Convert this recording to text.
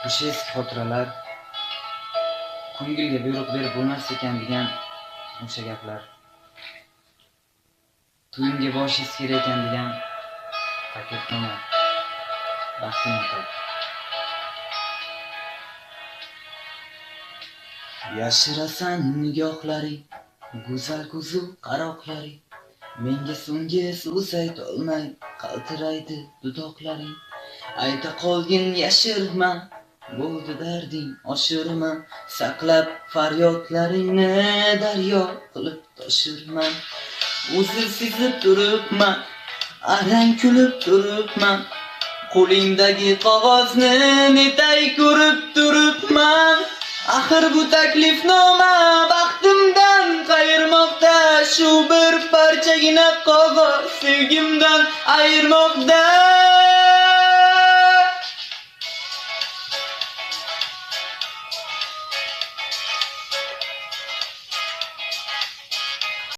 O'sha eski xotiralar, ko'ngilga buyruq berib bo'lmas ekan degan o'sha gaplar. To'yimga borishingiz kerak ekan degan taklifnoma. Baxtli motor. Yashirasan nigohlaring, go'zal ko'zu qaroqlaring. Menga so'nggi so'z aytolmay qaltiraydi dudoqlaring. Ayta qolgin yashirma, bo'ldi darding oshirma. Saqlab faryodlaringni daryo qilib toshirman. O'zim sezib turibman, arang kulib turibman. Qo'lingdagi qog'ozni netay ko'rib turibman. Axir bu taklifnoma baxtimdan qayirmoqda, shu bir parchagina qog'oz sevgimdan ayirmoqda.